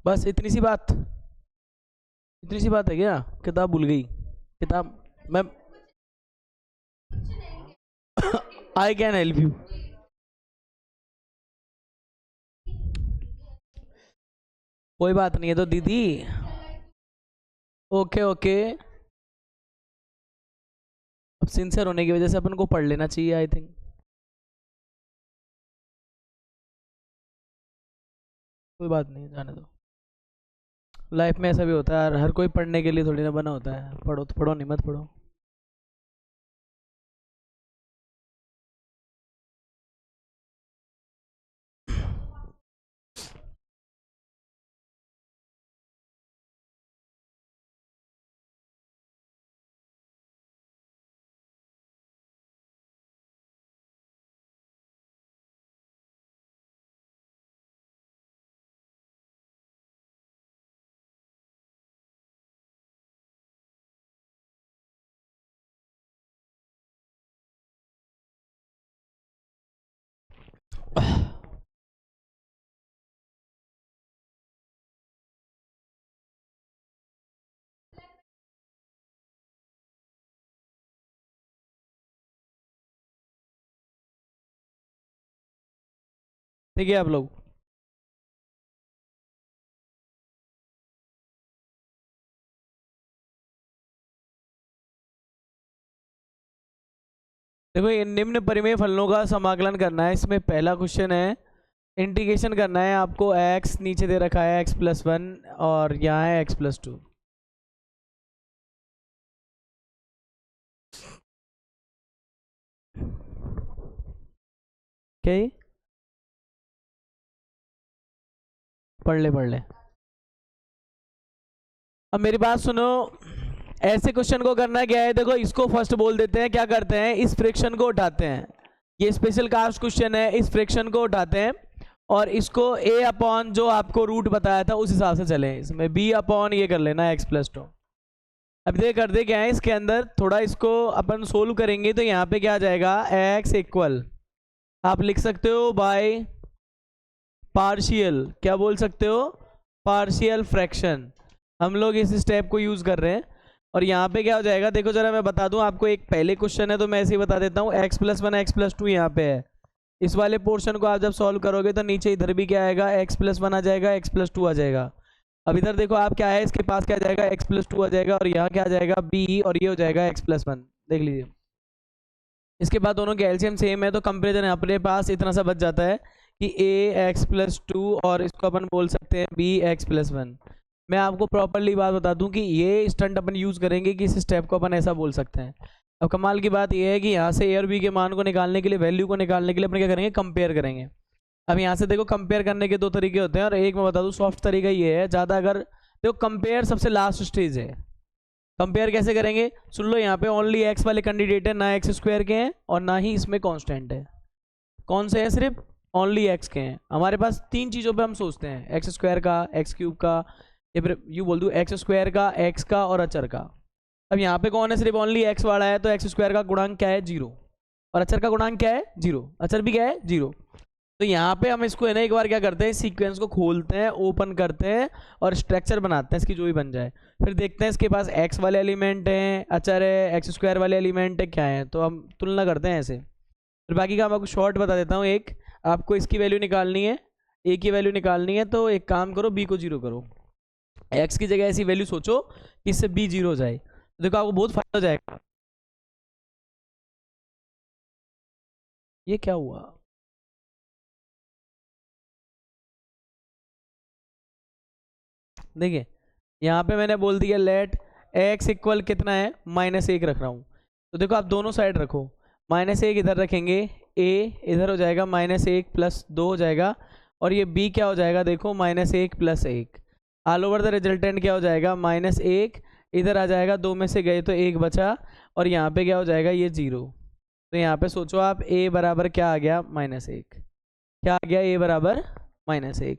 बस इतनी सी बात, इतनी सी बात है क्या? किताब भूल गई? किताब मैं आई कैन हेल्प यू। कोई बात नहीं है तो दीदी। Okay okay. अब सिंसियर होने की वजह से अपन को पढ़ लेना चाहिए आई थिंक। कोई बात नहीं, जाने दो। लाइफ में ऐसा भी होता है यार, हर कोई पढ़ने के लिए थोड़ी ना बना होता है। पढ़ो तो पढ़ो, नहीं मत पढ़ो। ठीक है आप लोग। देखो ये निम्न परिमेय फलनों का समाकलन करना है। इसमें पहला क्वेश्चन है, इंटीग्रेशन करना है आपको। x नीचे दे रखा है x+1 और यहाँ है x+2। क्या ये? पढ़ ले पढ़ ले। अब मेरी बात सुनो, ऐसे क्वेश्चन को करना क्या है, देखो इसको फर्स्ट बोल देते हैं, क्या करते हैं, इस फ्रैक्शन को उठाते हैं। ये स्पेशल कास्ट क्वेश्चन है, इस फ्रैक्शन को उठाते हैं और इसको a अपॉन जो आपको रूट बताया था उस हिसाब से चले। इसमें b अपॉन ये कर लेना x+2। अब ये कर दे क्या है, इसके अंदर थोड़ा इसको अपन सोल्व करेंगे तो यहाँ पे क्या आ जाएगा, x इक्वल आप लिख सकते हो बाय पार्शियल, क्या बोल सकते हो, पार्शियल फ्रैक्शन। हम लोग इस स्टेप को यूज कर रहे हैं। और यहाँ पे क्या हो जाएगा, देखो जरा मैं बता दूं आपको, एक पहले क्वेश्चन है तो मैं ऐसे ही बता देता हूँ। x+1 x+2 यहाँ पे है। इस वाले पोर्शन को आप जब सॉल्व करोगे तो नीचे इधर भी क्या आएगा, x+1 आ जाएगा, x+2 आ जाएगा। अब इधर देखो आप क्या है, इसके पास क्या आ जाएगा, x+2 आ जाएगा और यहाँ क्या आ जाएगा b, और ये हो जाएगा x+1। देख लीजिए, इसके बाद दोनों के एलसीएम सेम है तो कंपेरिजन अपने पास इतना सा बच जाता है कि a(x+2) और इसको अपन बोल सकते हैं b(x+1). मैं आपको प्रॉपरली बात बता दूं कि ये स्टंट अपन यूज करेंगे कि इस स्टेप को अपन ऐसा बोल सकते हैं। अब कमाल की बात ये है कि यहाँ से a और b के मान को निकालने के लिए, वैल्यू को निकालने के लिए अपन क्या करेंगे, कंपेयर करेंगे। अब यहाँ से देखो कंपेयर करने के दो तरीके होते हैं और एक मैं बता दूं सॉफ्ट तरीका ये है ज़्यादा। अगर देखो कंपेयर सबसे लास्ट स्टेज है। कंपेयर कैसे करेंगे, सुन लो, यहाँ पे ओनली एक्स वाले कैंडिडेट है, ना x² के हैं और ना ही इसमें कांस्टेंट है। कौन से हैं, सिर्फ ओनली x के हैं। हमारे पास तीन चीज़ों पे हम सोचते हैं, x² का, x³ का, या फिर यू बोल दूँ x² का, x का और अचर का। अब यहाँ पे कौन है, सिर्फ ओनली x वाला है तो x² का गुणांक क्या है, 0, और अचर का गुणांक क्या है, 0, अचर भी क्या है, 0। तो यहाँ पे हम इसको है ना एक बार क्या करते हैं, सीक्वेंस को खोलते हैं, ओपन करते हैं और स्ट्रक्चर बनाते हैं इसकी जो भी बन जाए। फिर देखते हैं इसके पास x वाले एलिमेंट हैं, अचर है, x² वाले एलिमेंट है, क्या है, तो हम तुलना करते हैं ऐसे। फिर बाकी का मैं आपको शॉर्ट बता देता हूँ। एक, आपको इसकी वैल्यू निकालनी है, a की वैल्यू निकालनी है, तो एक काम करो, b को 0 करो। x की जगह ऐसी वैल्यू सोचो कि इससे b 0 हो जाए, तो देखो आपको बहुत फायदा हो जाएगा। ये क्या हुआ, देखिए यहाँ पे मैंने बोल दिया लेट x इक्वल कितना है, -1 रख रहा हूँ। तो देखो आप दोनों साइड रखो, -1 इधर रखेंगे, a इधर हो जाएगा -1 + 2 हो जाएगा, और ये b क्या हो जाएगा, देखो -1 + 1, ऑल ओवर द रिजल्टेंट क्या हो जाएगा, -1 इधर आ जाएगा, 2 में से गए तो 1 बचा, और यहाँ पे क्या हो जाएगा, ये 0। तो यहाँ पे सोचो आप a बराबर क्या आ गया, -1, क्या आ गया, a बराबर -1।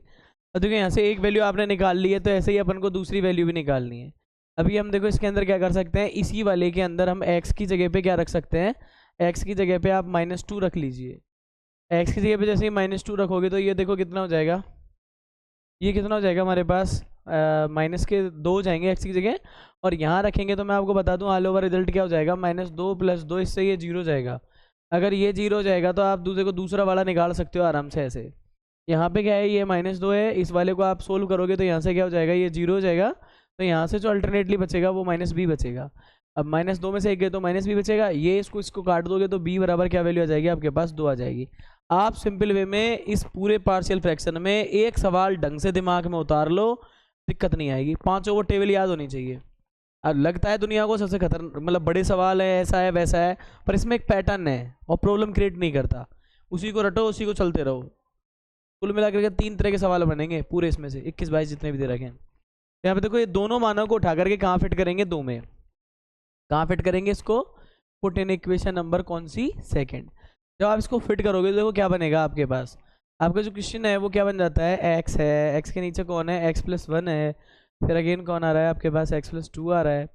तो देखो यहाँ से एक वैल्यू आपने निकाल ली है, तो ऐसे ही अपन को दूसरी वैल्यू भी निकालनी है। अभी हम देखो इसके अंदर क्या कर सकते हैं, इसी वाले के अंदर हम x की जगह पे क्या रख सकते हैं, x की जगह पे आप -2 रख लीजिए। x की जगह पे जैसे ही -2 रखोगे तो ये देखो कितना हो जाएगा, ये कितना हो जाएगा हमारे पास, माइनस के 2 हो जाएंगे एक्स की जगह, और यहाँ रखेंगे तो मैं आपको बता दूं ऑल ओवर रिजल्ट क्या हो जाएगा, -2 + 2, इससे ये 0 हो जाएगा। अगर ये 0 हो जाएगा तो आप दूसरे को दूसरा वाला निकाल सकते हो आराम से ऐसे। यहाँ पे क्या है, ये -2 है, इस वाले को आप सोल्व करोगे तो यहाँ से क्या हो जाएगा, ये 0 हो जाएगा, तो यहाँ से जो अल्टरनेटली बचेगा वो -b बचेगा। अब -2 में से एक गए तो -b बचेगा, ये इसको काट दोगे तो b बराबर क्या वैल्यू आ जाएगी आपके पास, 2 आ जाएगी। आप सिंपल वे में इस पूरे पार्शियल फ्रैक्शन में एक सवाल ढंग से दिमाग में उतार लो, दिक्कत नहीं आएगी। 5 को टेबल याद होनी चाहिए। अब लगता है दुनिया को सबसे खतरनाक, मतलब बड़े सवाल है, ऐसा है वैसा है, पर इसमें एक पैटर्न है और प्रॉब्लम क्रिएट नहीं करता। उसी को रटो, उसी को चलते रहो। कुल मिलाकर के 3 तरह के सवाल बनेंगे पूरे इसमें से, 21 22 जितने भी दे रखे हैं। यहाँ पे देखो, ये दोनों मानों को उठा करके कहाँ फिट करेंगे, 2 में। कहाँ फिट करेंगे इसको, पुट इन इक्वेशन नंबर कौन सी, सेकंड। जब आप इसको फिट करोगे तो देखो क्या बनेगा आपके पास। आपका जो क्वेश्चन है वो क्या बन जाता है, एक्स है, एक्स के नीचे कौन है, x+1 है, फिर अगेन कौन आ रहा है आपके पास, x+2 आ रहा है,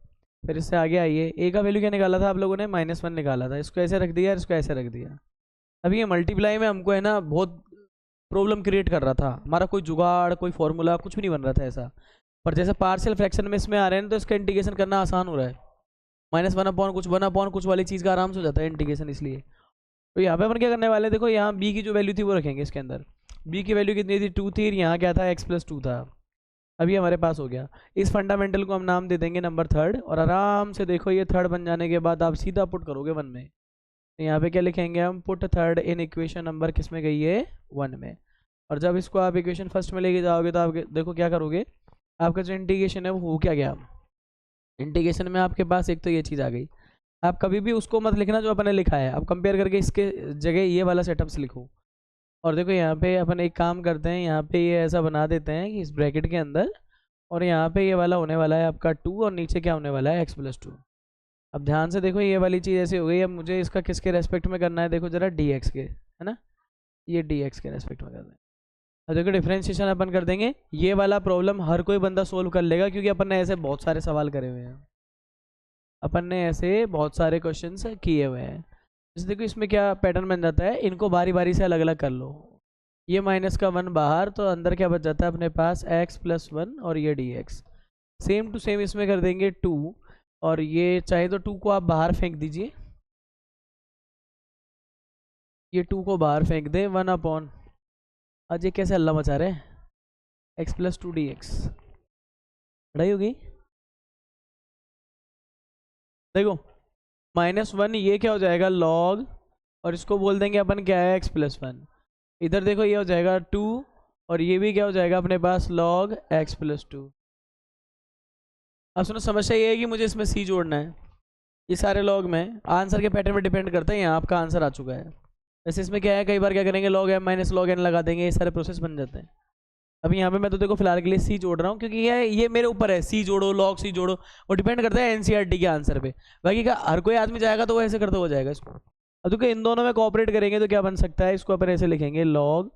फिर इससे आगे आइए, ए का वैल्यू क्या निकाला था आप लोगों ने, -1 निकाला था, इसको ऐसे रख दिया, इसको ऐसे रख दिया। अभी ये मल्टीप्लाई में हमको है ना बहुत प्रॉब्लम क्रिएट कर रहा था, हमारा कोई जुगाड़, कोई फॉर्मूला कुछ भी नहीं बन रहा था ऐसा। पर जैसे पार्शियल फ्रैक्शन में इसमें आ रहे हैं तो इसका इंटीग्रेशन करना आसान हो रहा है, -1/कुछ वाली चीज़ का आराम से हो जाता है इंटीग्रेशन, इसलिए। तो यहाँ पे अपन क्या करने वाले हैं, देखो यहाँ b की जो वैल्यू थी वो रखेंगे इसके अंदर। b की वैल्यू कितनी थी, 2 थी, यहाँ क्या था, x+2 था। अभी हमारे पास हो गया। इस फंडामेंटल को हम नाम दे देंगे नंबर 3rd, और आराम से देखो ये 3rd बन जाने के बाद आप सीधा पुट करोगे 1 में। तो यहाँ पे क्या लिखेंगे हम, put 3rd in equation number किस में गई है, 1 में। और जब इसको आप इक्वेशन फर्स्ट में लेके जाओगे तो आप देखो क्या करोगे, आपका जो इंटीग्रेशन है वो हो क्या गया। इंटीग्रेशन में आपके पास एक तो ये चीज़ आ गई। आप कभी भी उसको मत लिखना जो अपने लिखा है, अब कंपेयर करके इसके जगह ये वाला सेटअप से लिखो। और देखो यहाँ पे अपन एक काम करते हैं, यहाँ पे ये ऐसा बना देते हैं कि इस ब्रैकेट के अंदर, और यहाँ पे ये वाला होने वाला है आपका 2, और नीचे क्या होने वाला है, x+2। अब ध्यान से देखो, ये वाली चीज़ ऐसे हो गई। अब मुझे इसका किसके रेस्पेक्ट में करना है, देखो जरा dx के, है ना, ये dx के रेस्पेक्ट में करना है। अब देखो डिफ्रेंशिएशन अपन कर देंगे, ये वाला प्रॉब्लम हर कोई बंदा सोल्व कर लेगा, क्योंकि अपन ने ऐसे बहुत सारे सवाल करे हुए हैं, अपन ने ऐसे बहुत सारे क्वेश्चंस किए हुए हैं। जैसे देखो इसमें क्या पैटर्न बन जाता है, इनको बारी बारी से अलग अलग कर लो। ये -1 बाहर, तो अंदर क्या बच जाता है अपने पास, x+1, और ये dx। सेम टू सेम इसमें कर देंगे 2, और ये चाहे तो 2 को आप बाहर फेंक दीजिए, ये 2 को बाहर फेंक दे, 1/, आज ये कैसे अल्लाह मचा रहे हैं, x+2 dx। पढ़ाई होगी, देखो -1 ये क्या हो जाएगा, log, और इसको बोल देंगे अपन क्या है, x+1। इधर देखो ये हो जाएगा 2, और ये भी क्या हो जाएगा अपने पास, log x+2। अब सुनो, समस्या ये है कि मुझे इसमें c जोड़ना है। ये सारे log में आंसर के पैटर्न में डिपेंड करता है, यहाँ आपका आंसर आ चुका है। वैसे इसमें क्या है, कई बार क्या करेंगे, log m - log n लगा देंगे, ये सारे प्रोसेस बन जाते हैं। अभी यहाँ पे मैं तो देखो फिलहाल के लिए सी जोड़ रहा हूँ, क्योंकि ये मेरे ऊपर है, सी जोड़ो लॉग सी जोड़ो, वो डिपेंड करता है एनसीईआरटी के आंसर पे। बाकी का हर कोई आदमी जाएगा तो वो ऐसे करते हो जाएगा इसको। अब देखो इन दोनों में कोऑपरेट करेंगे तो क्या बन सकता है, इसको अपन ऐसे लिखेंगे, log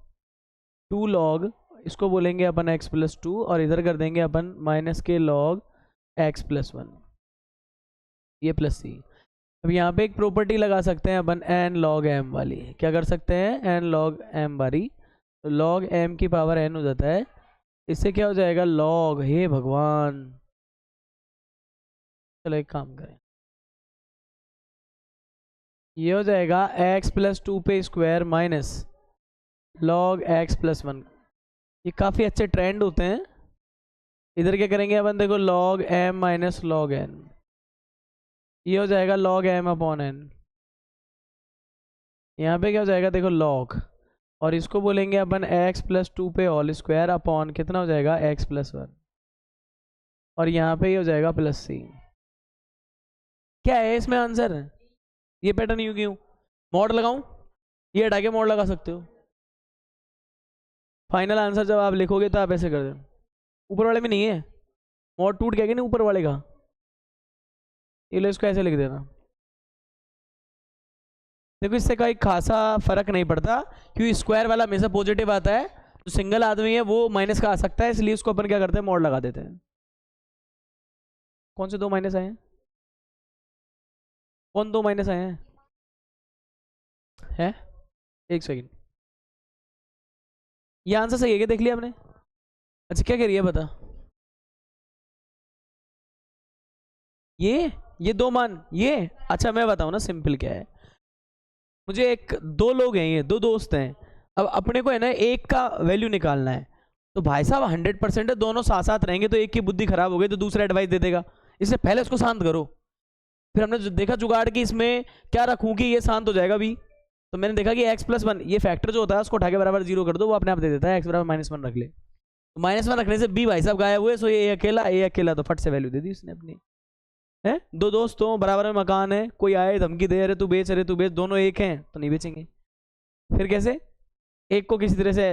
2 log, इसको बोलेंगे अपन x+2, और इधर कर देंगे अपन -log x+1, ये प्लस सी। अब यहाँ पे एक प्रॉपर्टी लगा सकते हैं अपन n log m वाली, क्या कर सकते हैं, n log m वाली। तो log m की पावर n हो जाता है, इससे क्या हो जाएगा, log, हे भगवान। चलो एक काम करें, ये हो जाएगा x+2 पे स्क्वायर माइनस log x+1। ये काफ़ी अच्छे ट्रेंड होते हैं। इधर क्या करेंगे अपन, देखो log m - log n, ये हो जाएगा log m/n। यहाँ पे क्या हो जाएगा, देखो log, और इसको बोलेंगे अपन x+2 पे होल स्क्वायर अपॉन कितना हो जाएगा, x+1, और यहाँ पे ये हो जाएगा +c। क्या है इसमें आंसर, ये पैटर्न यूं क्यों, मॉड लगाऊं, ये हटा के मॉड लगा सकते हो। फाइनल आंसर जब आप लिखोगे तो आप ऐसे कर दो, ऊपर वाले में नहीं है, मॉड टूट गया कि नहीं ऊपर वाले का, ये लो इसको ऐसे लिख देना। देखो इससे कोई खासा फर्क नहीं पड़ता, क्योंकि स्क्वायर वाला हमेशा पॉजिटिव आता है, जो सिंगल आदमी है वो माइनस का आ सकता है, इसलिए उसको अपन क्या करते हैं, मॉड लगा देते हैं। कौन से 2 माइनस आए हैं, कौन 2 माइनस आए हैं, है? एक सेकेंड, ये आंसर सही है क्या, देख लिया आपने? अच्छा क्या कह रही है बता। ये दो मान ये। अच्छा मैं बताऊं ना सिंपल क्या है। मुझे एक दो लोग हैं, ये दो दोस्त हैं। अब अपने को है ना एक का वैल्यू निकालना है। तो भाई साहब 100% है, दोनों साथ साथ रहेंगे तो एक की बुद्धि खराब हो गई तो दूसरा एडवाइस दे देगा। इससे पहले उसको शांत करो। फिर हमने देखा जुगाड़ कि इसमें क्या रखूं कि ये शांत हो जाएगा भी। तो मैंने देखा कि x+1 ये फैक्टर जो होता है उसको उठा के बराबर जीरो कर दो, वो अपने आप दे देता है। x बराबर -1 रख ले, तो -1 रखने से b भाई साहब गायब हुए। सो ये अकेला तो फट से वैल्यू दे दी उसने अपनी। है दो दोस्त हो, बराबर में मकान है, कोई आए धमकी दे अरे तू बेच, दोनों एक हैं तो नहीं बेचेंगे। फिर कैसे? एक को किसी तरह से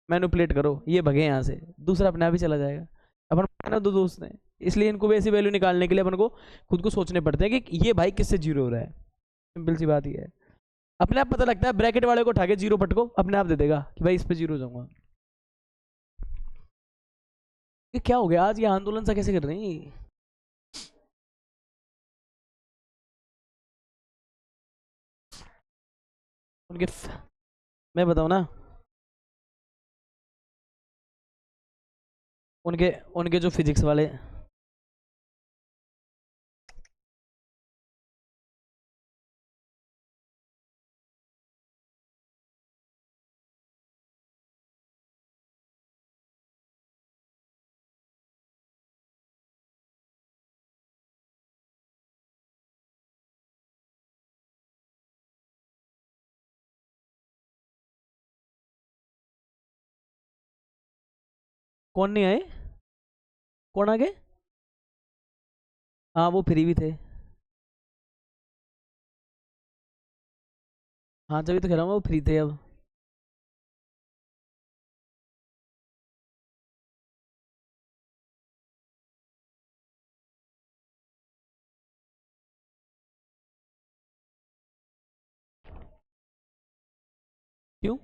मैनुपुलेट करो, ये भगे यहाँ से, दूसरा अपने आप ही चला जाएगा। अपन ना दो दोस्त हैं, इसलिए इनको भी ऐसी वैल्यू निकालने के लिए अपन को खुद को सोचने पड़ते हैं कि ये भाई किससे जीरो हो रहा है। सिंपल सी बात ये है। अपने आप पता लगता है, ब्रैकेट वाले को उठा के जीरो पटको, अपने आप दे देगा कि भाई इस पे जीरो जाऊंगा। ये क्या हो गया आज, ये आंदोलन सा कैसे कर रही है? उनके मैं बताऊं ना, उनके उनके जो फिजिक्स वाले। कौन नहीं आए? कौन आ गए? हाँ वो फ्री भी थे। हाँ जब तो कह रहा हूँ वो फ्री थे अब। क्यों?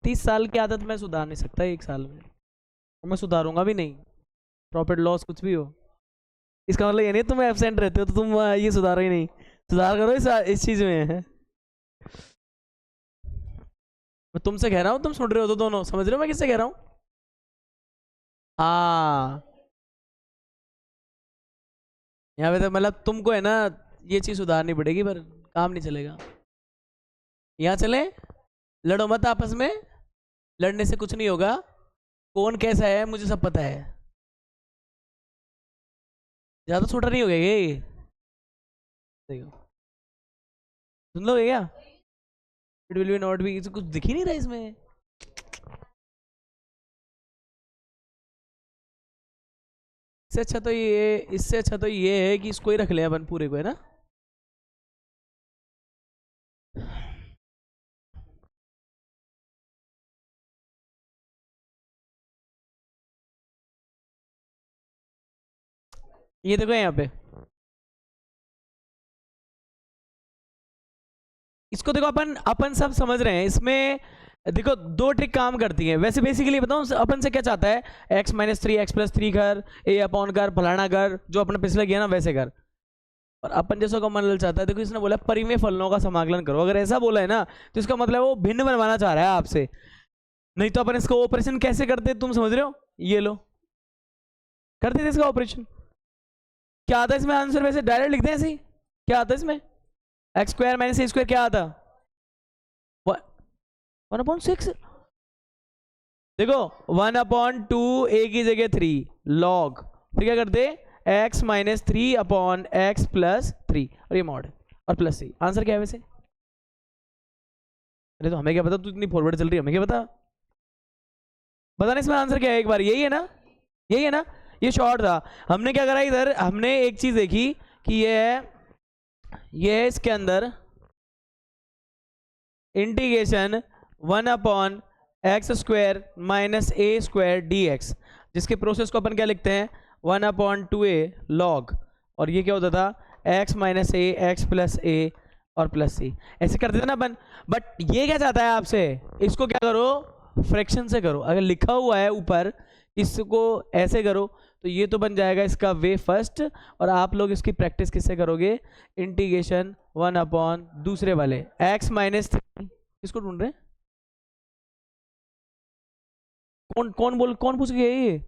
30 साल की आदत मैं सुधार नहीं सकता 1 साल में, और मैं सुधारूंगा भी नहीं, प्रॉफिट लॉस कुछ भी हो। इसका मतलब ये नहीं तुम एब्सेंट रहते हो तो तुम ये सुधारो ही नहीं, सुधार करो इस चीज में। मैं तुमसे कह रहा हूँ, तुम सुन रहे हो तो दोनों समझ रहे हो मैं किससे कह रहा हूँ। हाँ यहाँ पे तो मतलब तुमको है ना ये चीज सुधारनी पड़ेगी, पर काम नहीं चलेगा। यहाँ चले, लड़ो मत आपस में, लड़ने से कुछ नहीं होगा। कौन कैसा है मुझे सब पता है, ज्यादा छोटा नहीं हो गया ये। देखो सुन लोगे क्या, it will be not be, कुछ दिख ही नहीं रहा इसमें। इससे अच्छा तो ये है कि इसको ही रख ले अपन पूरे को, है ना। ये देखो यहाँ पे, इसको देखो अपन अपन सब समझ रहे हैं। इसमें देखो 2 ट्रिक काम करती है वैसे। बेसिकली बताऊं अपन से क्या चाहता है, x माइनस 3 x प्लस 3 कर, a अपॉन कर, फलाना कर, जो अपने पिछले किया ना वैसे कर। और अपन जैसा कॉमन लल चाहता है, देखो इसने बोला परिमेय फलनों का समाकलन करो। अगर ऐसा बोला है ना तो इसका मतलब वो भिन्न बनवाना चाह रहा है आपसे। नहीं तो अपन इसका ऑपरेशन कैसे करते तुम समझ रहे हो, ये लो करते थे इसका ऑपरेशन। क्या आता है इसमें आंसर, वैसे डायरेक्ट लिखते हैं ऐसे ही। क्या आता है इसमें, एक्स स्क्वायर माइनस ए स्क्वायर, क्या आता 1/6। देखो 1/2 a की जगह 3 log, फिर क्या करते x minus 3 upon x plus 3, और ये मॉड और प्लस सी। आंसर क्या है वैसे, अरे तो हमें क्या पता, तू इतनी फॉरवर्ड चल रही है, हमें क्या पता। बताना इसमें आंसर क्या है एक बार, यही है ना, यही है ना। ये शॉर्ट था। हमने क्या करा इधर, हमने एक चीज देखी कि ये है इसके अंदर इंटीग्रेशन 1/x स्क्वायर माइनस ए स्क्वायर डी एक्स, जिसके प्रोसेस को अपन क्या लिखते हैं 1/2a log, और ये क्या होता था x माइनस ए एक्स प्लस ए और प्लस सी, ऐसे करते थे ना अपन। बट ये क्या चाहता है आपसे, इसको क्या करो फ्रैक्शन से करो। अगर लिखा हुआ है ऊपर इसको ऐसे करो तो ये तो बन जाएगा इसका वे फर्स्ट, और आप लोग इसकी प्रैक्टिस किससे करोगे, इंटीग्रेशन 1 दूसरे वाले x माइनस 3। किसको ढूंढ रहे हैं, कौन पूछ गया ये,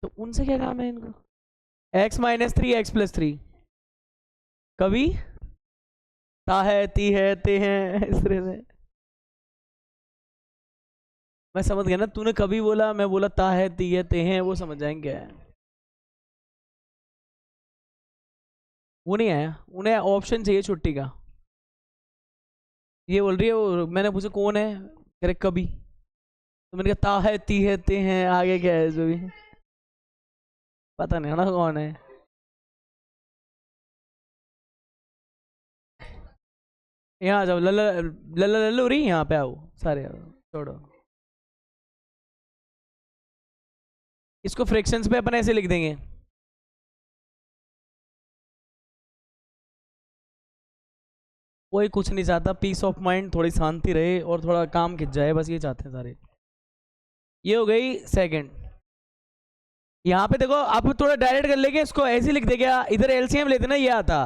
तो उनसे क्या काम है इनको। x माइनस 3 एक्स प्लस 3, कभी ता है ती है ते हैं, इस तरह से। मैं समझ गया ना, तूने कभी बोला, मैं बोला ता है ती है ते हैं, वो समझ जाएंगे क्या है। वो नहीं आया, उन्हें ऑप्शन चाहिए छुट्टी का। ये बोल रही है वो, मैंने पूछा कौन है, कह रहे कभी, तो मैंने कहा ता है ती है ते हैं, आगे क्या है जो भी पता नहीं ना कौन है। यहाँ आ जाओ, लल्ला लल्ला लल्लू रही, यहाँ पे आओ सारे, आओ छोड़ो इसको। फ्रैक्शंस पे अपन ऐसे लिख देंगे, कोई कुछ नहीं चाहता, पीस ऑफ माइंड, थोड़ी शांति रहे और थोड़ा काम खिंच जाए, बस ये चाहते हैं सारे। ये हो गई सेकंड। यहाँ पे देखो आप थोड़ा डायरेक्ट कर लेके इसको ऐसे लिख दे, क्या इधर एलसीएम लेते ना, ये आता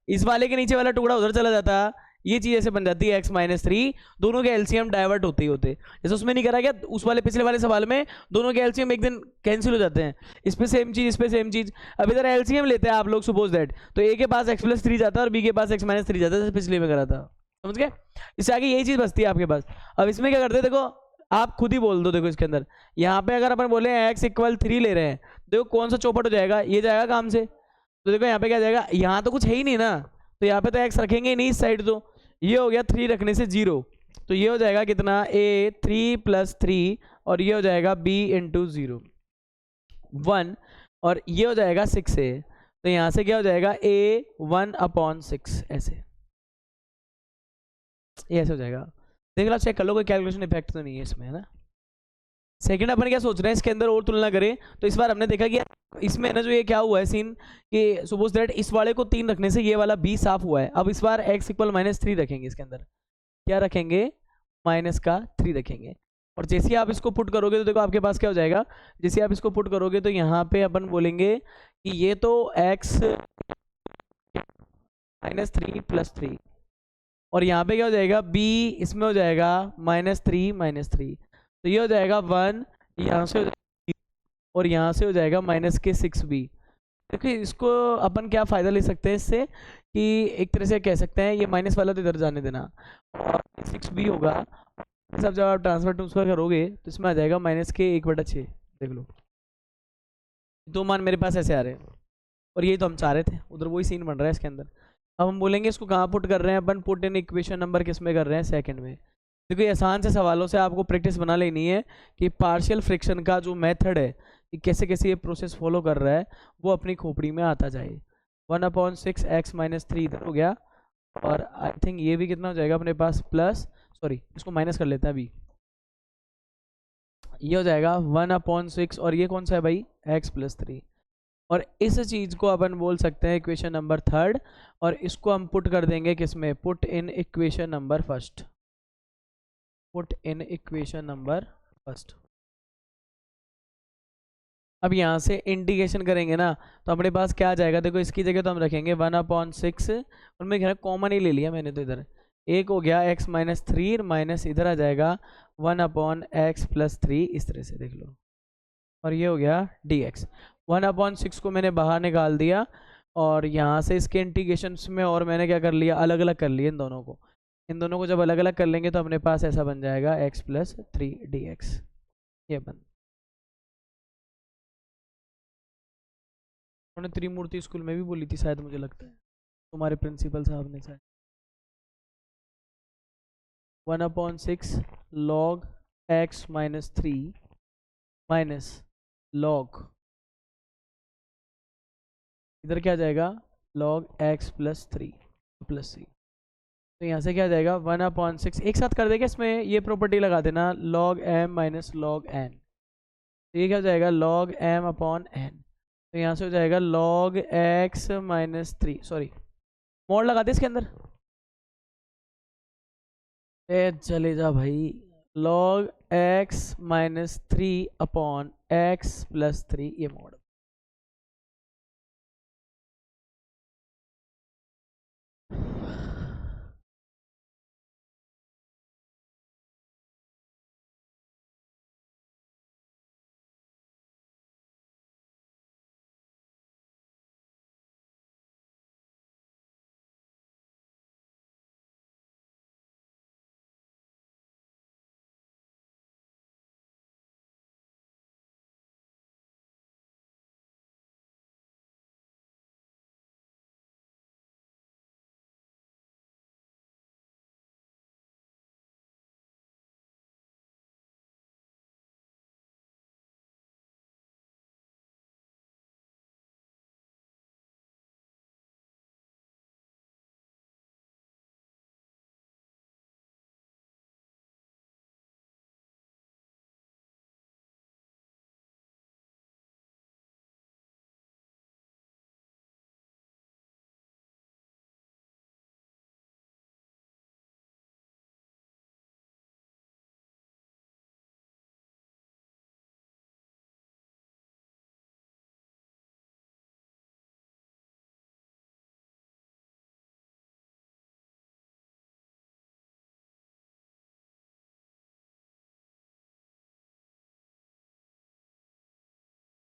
इस वाले के नीचे वाला टुकड़ा उधर चला जाता, ये चीज ऐसे बन जाती है x माइनस 3, दोनों के एलसीएम डाइवर्ट होते ही होते। जैसे उसमें नहीं करा क्या, उस वाले पिछले वाले सवाल में दोनों के एलसीएम एक दिन कैंसिल हो जाते हैं, इस पे सेम चीज, इस पे सेम चीज। अब इधर एलसीएम लेते हैं आप लोग, सपोज दैट, तो a के पास x प्लस 3 जाता है और b के पास x माइनस 3 जाता है, जैसे पिछले में करा था, समझ गए। इससे आगे यही चीज बचती है आपके पास। अब इसमें क्या करते हैं, देखो आप खुद ही बोल दो, देखो इसके अंदर यहाँ पे अगर अपन बोले x इक्वल 3 ले रहे हैं, देखो कौन सा चौपट हो जाएगा, ये जाएगा काम से। तो देखो यहाँ पे क्या जाएगा, यहाँ तो कुछ है ही नहीं ना, तो यहाँ पे तो x रखेंगे ही नहीं इस साइड, तो ये हो गया 3 रखने से 0, तो ये हो जाएगा कितना a 3 प्लस 3, और ये हो जाएगा b इंटू 0 1, और ये हो जाएगा 6a, तो यहाँ से क्या हो जाएगा a 1/6, ऐसे ये ऐसे हो जाएगा। देख लो, चेक कर लो कोई कैलकुलेशन इफेक्ट तो नहीं है इसमें, है ना। सेकंड अपन क्या सोच रहे हैं, इसके अंदर और तुलना करें तो इस बार हमने देखा कि इसमें ना जो ये क्या हुआ है सीन, कि सपोज दैट इस वाले को 3 रखने से ये वाला b साफ हुआ है। अब इस बार x इक्वल -3 रखेंगे, इसके अंदर क्या रखेंगे, माइनस का 3 रखेंगे। और जैसे ही आप इसको पुट करोगे तो देखो आपके पास क्या हो जाएगा, जैसे आप इसको पुट करोगे तो यहाँ पे अपन बोलेंगे कि ये तो x -3 + 3, और यहाँ पे क्या हो जाएगा b, इसमें हो जाएगा -3 तो ये हो जाएगा 1, यहाँ से हो जाएगा, और यहाँ से हो जाएगा -6b। देखिए इसको अपन क्या फ़ायदा ले सकते हैं इससे, कि एक तरह से कह सकते हैं ये माइनस वाला तो इधर जाने देना, और 6b होगा, सब जब आप ट्रांसफर करोगे तो इसमें आ जाएगा -1/6। देख लो दो मान मेरे पास ऐसे आ रहे हैं, और यही तो हम चाह रहे थे, उधर वही सीन बन रहा है इसके अंदर। अब हम बोलेंगे इसको कहाँ पुट कर रहे हैं अपन, पुट इन इक्वेशन नंबर किस में कर रहे हैं, सेकंड में। देखो ये आसान से सवालों से आपको प्रैक्टिस बना लेनी है कि पार्शियल फ्रिक्शन का जो मेथड है कि कैसे कैसे ये प्रोसेस फॉलो कर रहा है वो अपनी खोपड़ी में आता जाए। 1/6 x - 3 इधर हो गया, और आई थिंक ये भी कितना हो जाएगा अपने पास प्लस, सॉरी इसको माइनस कर लेते हैं अभी, ये हो जाएगा 1/6, और ये कौन सा है भाई, x + 3। और इस चीज़ को अपन बोल सकते हैं इक्वेशन नंबर थर्ड, और इसको हम पुट कर देंगे किसमें, put in equation number first, put in equation number first. अब यहाँ से इंटीग्रेशन करेंगे ना तो अपने पास क्या आ जाएगा, देखो इसकी जगह तो हम रखेंगे 1/6, और मैं कॉमन ही ले लिया मैंने, तो इधर एक हो गया x - 3 माइनस इधर आ जाएगा 1/x + 3, इस तरह से देख लो, और ये हो गया dx। 1/6 को मैंने बाहर निकाल दिया, और यहाँ से इसके इंटीग्रेशन में और मैंने क्या कर लिया, अलग अलग कर लिया इन दोनों को। इन दोनों को जब अलग अलग कर लेंगे तो अपने पास ऐसा बन जाएगा x + 3 dx। ये बन, उन्होंने त्रिमूर्ति स्कूल में भी बोली थी शायद, मुझे लगता है तुम्हारे प्रिंसिपल साहब ने शायद। 1/6 log x - 3 माइनस log, इधर क्या आ जाएगा, log x + 3 + c। तो यहाँ से क्या आ जाएगा 1/6, एक साथ कर देगा इसमें, ये प्रॉपर्टी लगा देना log m - log n, तो ये क्या हो जाएगा log m/n। तो यहाँ से हो जाएगा log x - 3, सॉरी मोड लगा दे इसके अंदर, ए चले जा भाई, log x - 3/x + 3, ये मोड।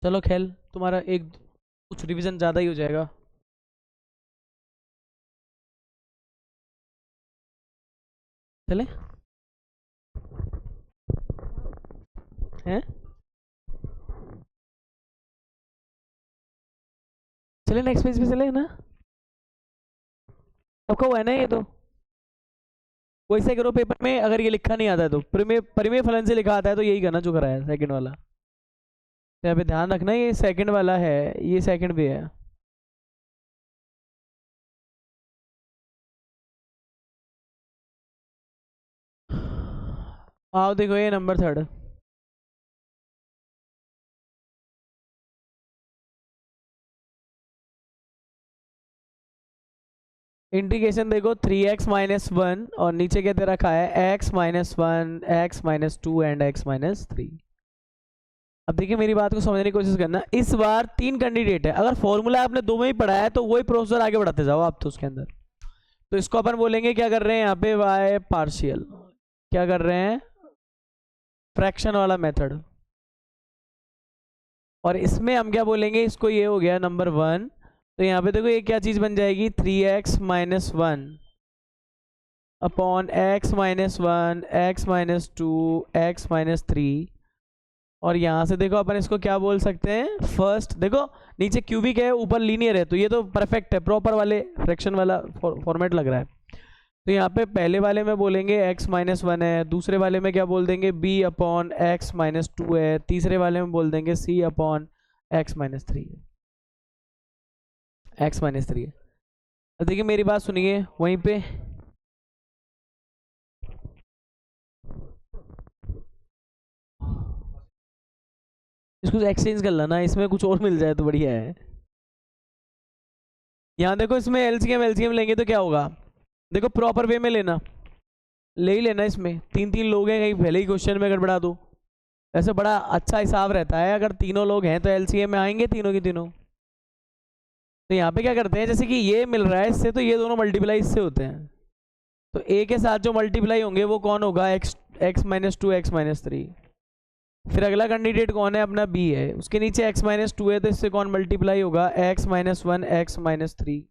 चलो खेल, तुम्हारा एक कुछ रिवीजन ज़्यादा ही हो जाएगा। चले हैं, चले नेक्स्ट पेज पे चले ना, सबका हुआ है ना ये तो। वैसे करो पेपर में, अगर ये लिखा नहीं आता है तो परिमेय परिमेय फलन से लिखा आता है तो यही करना जो कराया सेकंड वाला। तो यहाँ पे ध्यान रखना ये सेकंड वाला है, ये सेकंड भी है। आओ देखो ये नंबर थर्ड, इंटीग्रेशन देखो 3x माइनस 1 और नीचे क्या दे रखा है x minus 1, x minus 2 and x minus 3। अब देखिए मेरी बात को समझने की कोशिश करना, इस बार 3 कैंडिडेट है, अगर फॉर्मूला आपने दो में ही पढ़ा है तो वही प्रोसेसर आगे बढ़ाते जाओ आप तो उसके अंदर। तो इसको अपन बोलेंगे क्या कर रहे हैं यहाँ पे y पार्शियल, क्या कर रहे हैं फ्रैक्शन वाला मेथड। और इसमें हम क्या बोलेंगे, इसको ये हो गया नंबर 1। तो यहाँ पे देखो ये क्या चीज़ बन जाएगी 3x minus 1 upon x minus 1, x minus 2, x minus 3। और यहाँ से देखो अपन इसको क्या बोल सकते हैं, फर्स्ट देखो नीचे क्यूबिक है ऊपर लीनियर है, तो ये तो परफेक्ट है, प्रॉपर वाले फ्रैक्शन वाला फॉर्मेट लग रहा है। तो यहाँ पे पहले वाले में बोलेंगे x माइनस 1 है, दूसरे वाले में क्या बोल देंगे b अपॉन x माइनस 2 है, तीसरे वाले में बोल देंगे c अपॉन x माइनस 3 है, x माइनस 3 है। अब देखिए मेरी बात सुनिए, वहीं पे इसको एक्सचेंज कर लेना, इसमें कुछ और मिल जाए तो बढ़िया है। यहाँ देखो इसमें एलसीएम लेंगे तो क्या होगा, देखो प्रॉपर वे में लेना, ले ही लेना, इसमें 3 लोग हैं, कहीं पहले ही क्वेश्चन में गड़बड़ा दो। ऐसे बड़ा अच्छा हिसाब रहता है, अगर तीनों लोग हैं तो एलसीएम में आएंगे तीनों की तीनों। तो यहाँ पे क्या करते हैं, जैसे कि ये मिल रहा है इससे, तो ये दोनों मल्टीप्लाई इससे होते हैं, तो ए के साथ जो मल्टीप्लाई होंगे वो कौन होगा, x माइनस 2, x माइनस 3। फिर अगला कैंडिडेट कौन है, अपना b है, उसके नीचे x माइनस 2 है, तो इससे कौन मल्टीप्लाई होगा, x माइनस 1, x माइनस 3।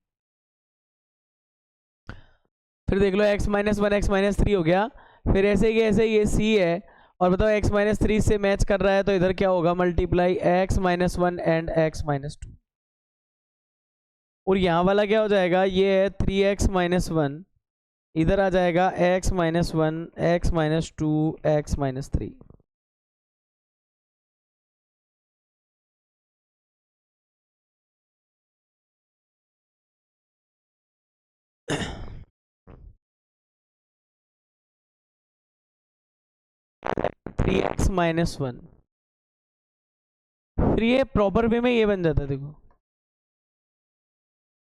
फिर देख लो x माइनस 1, x माइनस 3 हो गया। फिर ऐसे ही ये c है, और बताओ x माइनस 3 से मैच कर रहा है, तो इधर क्या होगा, multiply x minus 1 and x minus 2। और यहाँ वाला क्या हो जाएगा, ये है 3x माइनस 1, इधर आ जाएगा x minus 1, x minus 2, x minus 3। Three x minus 1, फिर ये प्रॉपर वे में ये बन जाता है। देखो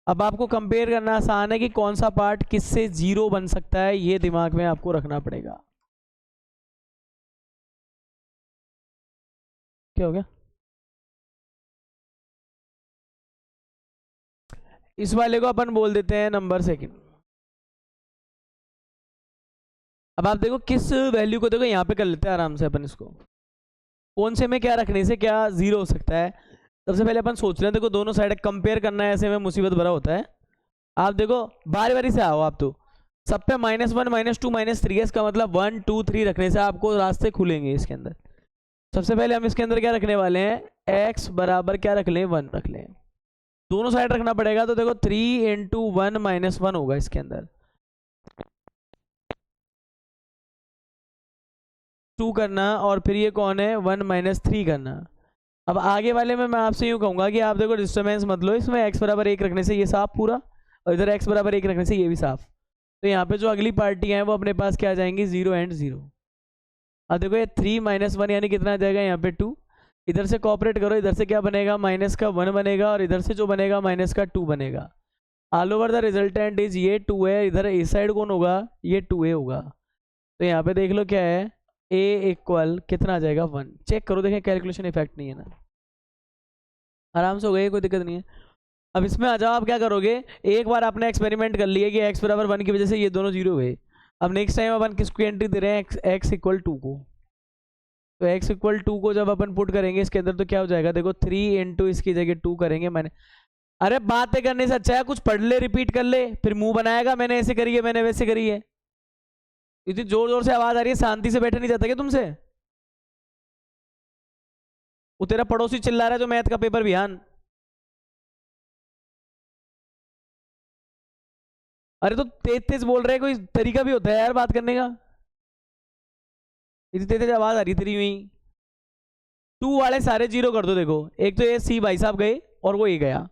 अब आपको कंपेयर करना आसान है कि कौन सा पार्ट किससे 0 बन सकता है, ये दिमाग में आपको रखना पड़ेगा। क्या हो गया, इस वाले को अपन बोल देते हैं नंबर सेकंड। अब आप देखो किस वैल्यू को, देखो यहाँ पे कर लेते हैं आराम से अपन इसको, कौन से में क्या रखने से क्या 0 हो सकता है। सबसे पहले अपन सोच रहे हैं, देखो दोनों साइड कंपेयर करना है, ऐसे में मुसीबत भरा होता है। आप देखो बारी बारी से आओ, आप तो सब पे -1, -2, -3, इसका मतलब 1, 2, 3 रखने से आपको रास्ते खुलेंगे इसके अंदर। सबसे पहले हम इसके अंदर क्या रखने वाले हैं, x बराबर क्या रख लें, 1 रख लें, दोनों साइड रखना पड़ेगा। तो देखो 3 × 1 - 1 होगा इसके अंदर, 2 करना, और फिर ये कौन है 1 - 3 करना। अब आगे वाले में मैं आपसे यूँ कहूँगा कि आप देखो डिस्टर्बेंस मत लो, इसमें x बराबर 1 रखने से ये साफ पूरा, और इधर x बराबर 1 रखने से ये भी साफ। तो यहाँ पे जो अगली पार्टी है वो अपने पास क्या आ जाएंगी, 0 एंड 0। अब देखो ये 3 - 1 यानी कितना आ जाएगा यहाँ पे 2, इधर से कॉपरेट करो, इधर से क्या बनेगा, माइनस का 1 बनेगा, और इधर से जो बनेगा माइनस का 2 बनेगा। All over the resultant is ये 2 है, इधर इस साइड कौन होगा, ये 2a होगा। तो यहाँ पे देख लो क्या है, a इक्वल कितना आ जाएगा 1। चेक करो, देखें कैलकुलेशन इफेक्ट नहीं है ना, आराम से हो गई, कोई दिक्कत नहीं है। अब इसमें आ जाओ, आप क्या करोगे, एक बार आपने एक्सपेरिमेंट कर लिया कि x बराबर 1 की वजह से ये दोनों 0 हुए। अब नेक्स्ट टाइम अपन किसको एंट्री दे रहे हैं, x इक्वल 2 को। तो x इक्वल 2 को जब अपन पुट करेंगे इसके अंदर, तो क्या हो जाएगा, देखो 3 × इसकी जगह 2 करेंगे मैंने। अरे बातें करने से अच्छा है कुछ पढ़ ले, रिपीट कर ले, फिर मुंह बनाएगा मैंने ऐसे करी है, मैंने वैसे करी है। इतनी जोर जोर से आवाज आ रही है, शांति से बैठे नहीं जाता क्या तुमसे। वो तेरा पड़ोसी चिल्ला रहा है जो मैथ का पेपर बिहान। अरे तो तेज तेज बोल रहे, कोई तरीका भी होता है यार बात करने का, इतनी तेज तेज आवाज आ रही तेरी हुई। 2 वाले सारे 0 कर दो, देखो एक तो ये सी भाई साहब गए और वो ये गया,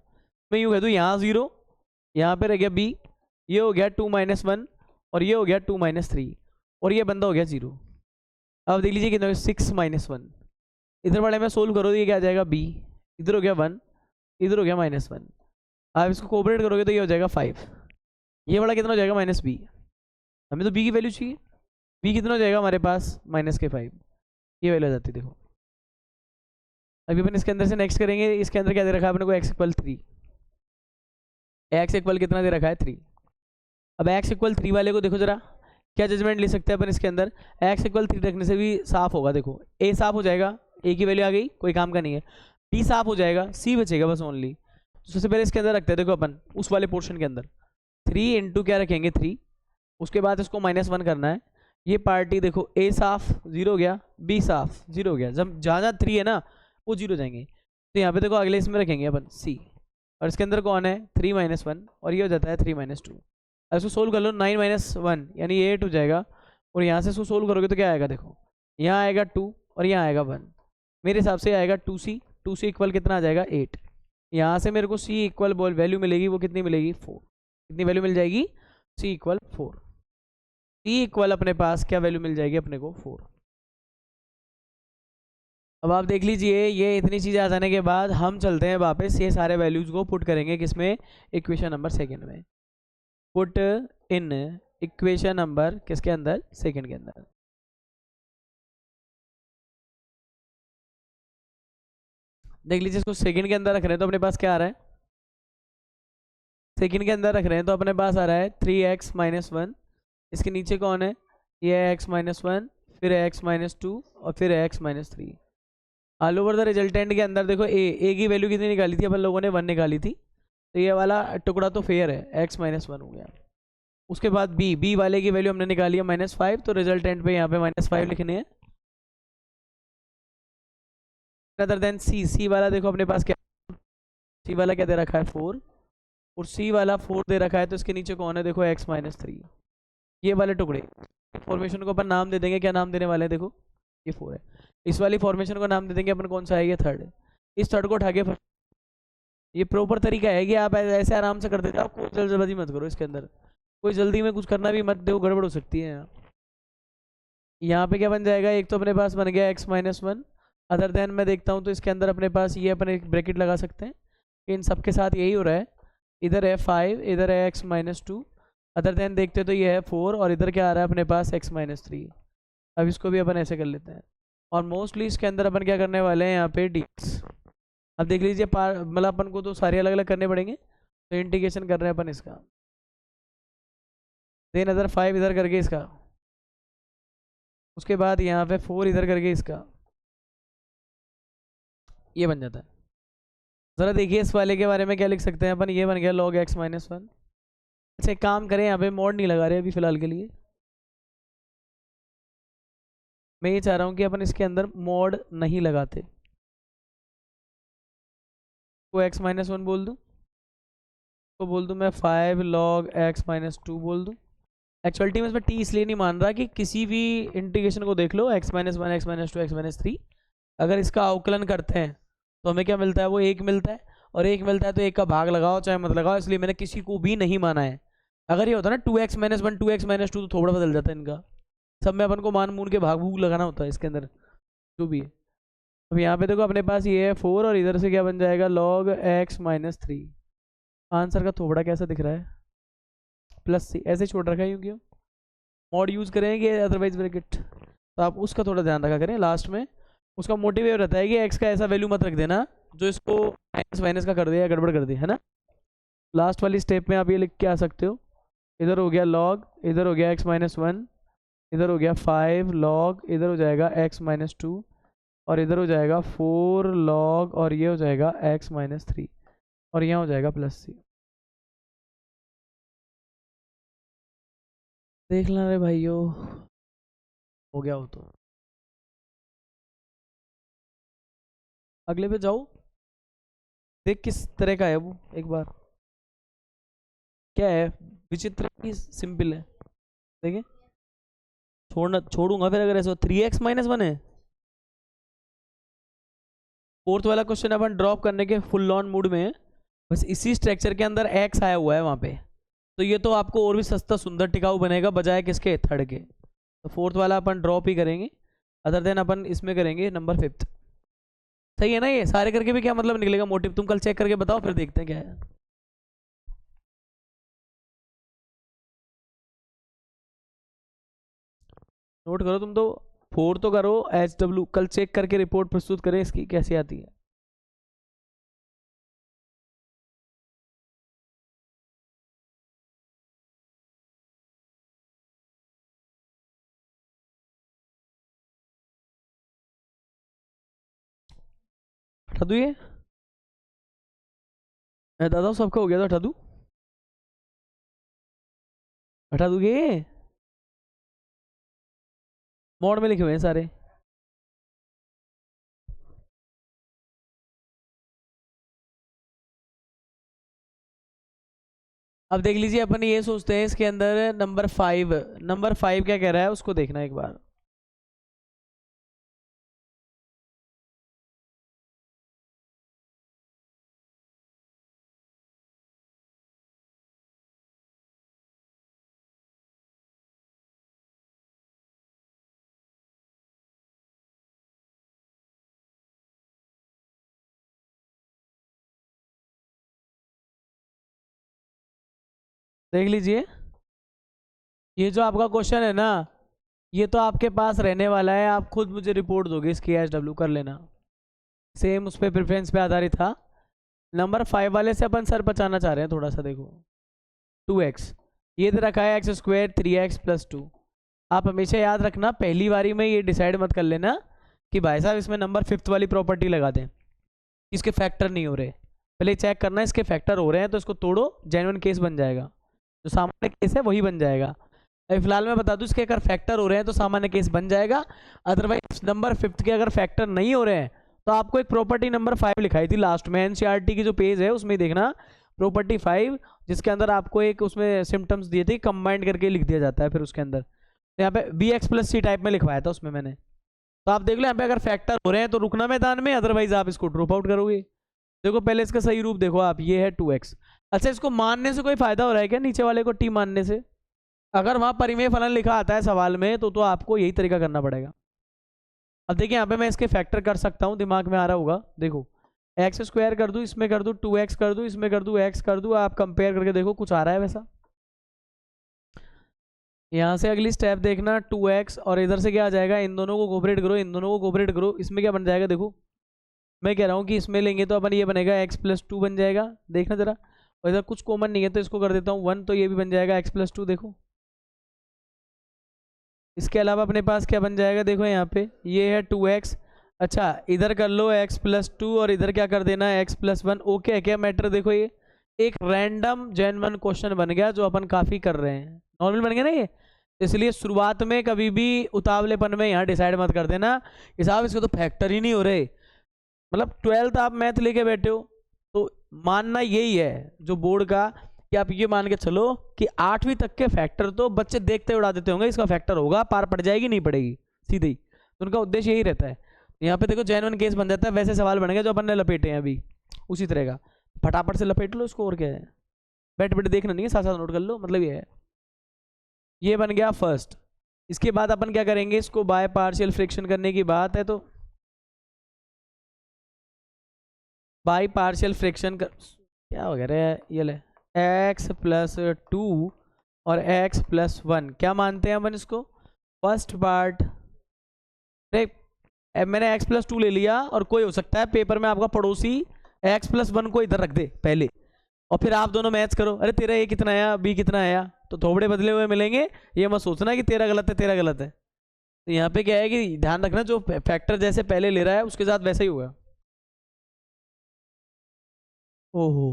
मैं यूँ कह दूँ यहाँ 0, यहाँ पे रह गया b, ये हो गया 2 - 1, और ये हो गया 2 - 3, और ये बंदा हो गया 0। अब देख लीजिए कितना 6 - 1, इधर वाले में सोल्व करो, ये क्या आ जाएगा b, इधर हो गया 1, इधर हो गया -1। आप इसको कोऑपरेट करोगे तो ये हो जाएगा 5। ये वाला कितना हो जाएगा माइनस बी, हमें तो बी की वैल्यू चाहिए, बी कितना हो जाएगा हमारे पास माइनस के 5, ये वैल्यू आ जाती है। देखो अभी अपन इसके अंदर से नेक्स्ट करेंगे, इसके अंदर क्या दे रखा है अपने को x इक्वल 3, x इक्वल कितना दे रखा है 3। अब x इक्वल 3 वाले को देखो जरा क्या जजमेंट ले सकते हैं अपन इसके अंदर, x इक्वल 3 रखने से भी साफ होगा। देखो a साफ हो जाएगा, a की वैल्यू आ गई, कोई काम का नहीं है। b साफ हो जाएगा, c बचेगा बस ओनली। तो सबसे पहले इसके अंदर रखते हैं, देखो अपन उस वाले पोर्शन के अंदर 3 इंटू क्या रखेंगे 3, उसके बाद इसको -1 करना है। ये पार्टी देखो a साफ 0 हो गया, b साफ 0 हो गया, जब जहाँ जहाँ 3 है ना वो 0 जाएंगे। तो यहाँ पे देखो अगले इसमें रखेंगे अपन c, और इसके अंदर कौन है 3 - 1, और ये हो जाता है 3 - 2। अब इसको सोल्व कर लो, 9 - 1 यानी 8 हो जाएगा, और यहाँ से इसको सोल्व करोगे तो क्या आएगा, देखो यहाँ आएगा 2 और यहाँ आएगा 1, मेरे हिसाब से आएगा 2c, 2c इक्वल कितना आ जाएगा 8। यहाँ से मेरे को c इक्वल वैल्यू मिलेगी, वो कितनी मिलेगी 4, कितनी वैल्यू मिल जाएगी c इक्वल 4, c इक्वल अपने पास क्या वैल्यू मिल जाएगी अपने को 4। अब आप देख लीजिए ये इतनी चीज़ें आ जाने के बाद हम चलते हैं वापस, ये सारे वैल्यूज को पुट करेंगे किसमें, इक्वेशन नंबर सेकंड में। पुट इन इक्वेशन नंबर किसके अंदर, सेकंड के अंदर। देख लीजिए इसको सेकंड के अंदर रख रहे हैं तो अपने पास क्या आ रहा है, सेकंड के अंदर रख रहे हैं तो अपने पास आ रहा है 3x - 1, इसके नीचे कौन है, ये है x - 1, फिर x - 2 और फिर x - 3। All over the resultant के अंदर देखो a की वैल्यू कितनी निकाली थी अपन लोगों ने, 1 निकाली थी, तो ये वाला टुकड़ा तो फेयर है, x - 1 हो गया। उसके बाद b वाले की वैल्यू हमने निकाली है -5, तो रिजल्टेंट पे यहाँ पे -5 लिखने हैं। अदर देन c वाला देखो अपने पास क्या, c वाला क्या दे रखा है 4, और c वाला 4 दे रखा है, तो इसके नीचे कौन है देखो x - 3। ये वाले टुकड़े फॉर्मेशन को अपन नाम दे देंगे, क्या नाम देने वाले हैं, देखो ये 4 है, इस वाली फॉर्मेशन को नाम दे देंगे अपन, कौन सा है ये थर्ड है। इस थर्ड को उठा के ये प्रॉपर तरीका है कि आप ऐसे आराम से करते जाओ, कोई जल्दबाजी मत करो इसके अंदर, कोई जल्दी में कुछ करना भी मत दो, गड़बड़ हो सकती है। यहाँ पे क्या बन जाएगा, एक तो अपने पास बन गया x - 1, अदर देन मैं देखता हूँ तो इसके अंदर अपने पास ये अपन एक ब्रैकेट लगा सकते हैं, इन सब के साथ यही हो रहा है, इधर है 5, इधर है x - 2, अदर देन देखते तो ये है 4, और इधर क्या आ रहा है अपने पास x - 3। अब इसको भी अपन ऐसे कर लेते हैं, और मोस्टली इसके अंदर अपन क्या करने वाले हैं यहाँ पे dx। अब देख लीजिए मतलब अपन को तो सारे अलग अलग करने पड़ेंगे, तो इंटीग्रेशन कर रहे हैं अपन इसका, देन अदर 5 इधर करके इसका, उसके बाद यहाँ पे 4 इधर करके इसका, ये बन जाता है। ज़रा देखिए इस वाले के बारे में क्या लिख सकते हैं अपन, ये बन गया log x - 1। अच्छा एक काम करें, यहाँ पे मोड नहीं लगा रहे अभी फ़िलहाल के लिए, मैं ये चाह रहा हूँ कि अपन इसके अंदर मोड नहीं लगाते, को x - 1 बोल दूँ, तो बोल दूँ मैं 5 log x - 2 बोल दूँ। एक्चुअलिटी में इसमें t इसलिए नहीं मान रहा कि किसी भी इंटीग्रेशन को देख लो, x - 1, x - 2, x - 3, अगर इसका अवकलन करते हैं तो हमें क्या मिलता है, वो 1 मिलता है, और 1 मिलता है तो 1 का भाग लगाओ चाहे मत लगाओ, इसलिए मैंने किसी को भी नहीं माना है। अगर ये होता ना 2x - 1 2x - 2 तो थोड़ा बदल जाता है इनका, सब में अपन को मान मून के भाग भूग लगाना होता है इसके अंदर जो भी है। अब यहाँ पे देखो अपने पास ये है 4, और इधर से क्या बन जाएगा log x - 3। आंसर का थोड़ा कैसा दिख रहा है, +c ऐसे छोड़ रखा है, क्योंकि मॉड यूज़ करेंगे अदरवाइज ब्रैकेट, तो आप उसका थोड़ा ध्यान रखा करें लास्ट में। उसका मोटिव ये रहता है कि x का ऐसा वैल्यू मत रख देना जो इसको माइनस का कर दे या गड़बड़ कर दे, है ना। लास्ट वाली स्टेप में आप ये लिख के आ सकते हो, इधर हो गया log, इधर हो गया x - 1, इधर हो गया 5 log, इधर हो जाएगा x - 2, और इधर हो जाएगा 4 log, और ये हो जाएगा x - 3, और यहाँ हो जाएगा +c। देख लेना रे भाइयों, हो गया हो तो अगले पे जाओ, देख किस तरह का है वो एक बार, क्या है विचित्र की सिंपल है, देखें छोड़ूंगा फिर अगर ऐसा 3x - 1 है। फोर्थ वाला क्वेश्चन अपन ड्रॉप करने के फुल ऑन मूड में है, बस इसी स्ट्रक्चर के अंदर x आया हुआ है वहाँ पे, तो ये तो आपको और भी सस्ता सुंदर टिकाऊ बनेगा बजाय किसके, थर्ड के। तो फोर्थ वाला अपन ड्रॉप ही करेंगे, अदर देन अपन इसमें करेंगे नंबर 5। सही है ना, ये सारे करके भी क्या मतलब निकलेगा मोटिव, तुम कल चेक करके बताओ फिर देखते हैं क्या है। नोट करो तुम तो, 4 तो करो HW, कल चेक करके रिपोर्ट प्रस्तुत करें इसकी कैसी आती है। हटा दूँ ये, मैं दादा सबका हो गया तो हटा दूँ, हटा दूँ ये, मोड में लिखे हुए हैं सारे। अब देख लीजिए, अपन ये सोचते हैं इसके अंदर नंबर 5, नंबर 5 क्या कह रहा है उसको देखना एक बार। देख लीजिए, ये जो आपका क्वेश्चन है ना, ये तो आपके पास रहने वाला है, आप खुद मुझे रिपोर्ट दोगे इसकी HW कर लेना, सेम उस पर प्रेफरेंस पे आधारित था। नंबर 5 वाले से अपन सर बचाना चाह रहे हैं थोड़ा सा, देखो 2x, ये दे रखा है x² 3x + 2। आप हमेशा याद रखना, पहली बारी में ये डिसाइड मत कर लेना कि भाई साहब इसमें नंबर 5th वाली प्रॉपर्टी लगा दें, इसके फैक्टर नहीं हो रहे, पहले चेक करना इसके फैक्टर हो रहे हैं तो इसको तोड़ो, जेन्युइन केस बन जाएगा, जो सामान्य केस है वही बन जाएगा। अभी फिलहाल मैं बता दूं, इसके अगर फैक्टर हो रहे हैं तो सामान्य केस बन जाएगा, अदरवाइज नंबर 5th के अगर फैक्टर नहीं हो रहे हैं तो आपको एक प्रॉपर्टी नंबर 5 लिखाई थी लास्ट में, NCERT की जो पेज है उसमें देखना, प्रॉपर्टी 5, जिसके अंदर आपको एक उसमें सिम्टम्स दिए थे, कंबाइंड करके लिख दिया जाता है फिर उसके अंदर, तो यहाँ पे BX+C टाइप में लिखवाया था उसमें मैंने, तो आप देख लो यहाँ पे अगर फैक्टर हो रहे हैं तो रुकना मैदान में, अदरवाइज आप इसको ड्रॉप आउट करोगे। देखो पहले इसका सही रूप देखो आप, ये है 2x। अच्छा, इसको मानने से कोई फायदा हो रहा है क्या नीचे वाले को t मानने से? अगर वहां परिमेय फलन लिखा आता है सवाल में तो आपको यही तरीका करना पड़ेगा। अब देखिए यहाँ पे मैं इसके फैक्टर कर सकता हूँ, दिमाग में आ रहा होगा, देखो x² कर दूं, इसमें कर दूं 2x कर दूं, इसमें कर दूं x कर दूं, आप कंपेयर करके देखो कुछ आ रहा है वैसा। यहाँ से अगली स्टेप देखना 2x, और इधर से क्या आ जाएगा, इन दोनों को कोऑपरेट करो, इन दोनों को कोऑपरेट करो, इसमें क्या बन जाएगा देखो, मैं कह रहा हूँ कि इसमें लेंगे तो अपन ये बनेगा x+2 बन जाएगा, देखना जरा, और इधर कुछ कॉमन नहीं है तो इसको कर देता हूँ 1, तो ये भी बन जाएगा x+2, देखो। इसके अलावा अपने पास क्या बन जाएगा, देखो यहाँ पे ये है 2x, अच्छा इधर कर लो x+2 और इधर क्या कर देना है x+1, ओके है क्या मैटर? देखो ये एक रैंडम जेन्युइन क्वेश्चन बन गया जो अपन काफ़ी कर रहे हैं, नॉर्मल बन गया ना ये, इसलिए शुरुआत में कभी भी उतावलेपन में यहाँ डिसाइड मत कर देना कि साहब इसके तो फैक्टर ही नहीं हो रहे, मतलब 12th आप मैथ लेके बैठे हो तो मानना यही है जो बोर्ड का, कि आप ये मान के चलो कि 8वीं तक के फैक्टर तो बच्चे देखते उड़ा देते होंगे, इसका फैक्टर होगा, पार पड़ जाएगी नहीं पड़ेगी सीधे ही, तो उनका उद्देश्य यही रहता है। यहाँ पे देखो जेन्युइन केस बन जाता है, वैसे सवाल बन गया जो अपन ने लपेटे हैं अभी, उसी तरह का फटाफट से लपेट लो इसको, और क्या है, बैठ बैठ देखना नहीं है, साथ साथ नोट कर लो, मतलब ये है, ये बन गया फर्स्ट। इसके बाद अपन क्या करेंगे, इसको बाय पार्शियल फ्रिक्शन करने की बात है तो बाई पार्शियल फ्रिक्शन कर, क्या हो गया रे, ये ले x+2 और x+1, क्या मानते हैं अपन इसको, फर्स्ट पार्ट, मैंने x+2 ले लिया, और कोई हो सकता है पेपर में आपका पड़ोसी x+1 को इधर रख दे पहले, और फिर आप दोनों मैच करो, अरे तेरा ए कितना आया, बी कितना आया, तो थोबड़े बदले हुए मिलेंगे, ये मत सोचना कि तेरा गलत है तेरा गलत है। तो यहाँ पे क्या है कि ध्यान रखना, जो फैक्टर जैसे पहले ले रहा है उसके साथ वैसे ही होगा। ओहो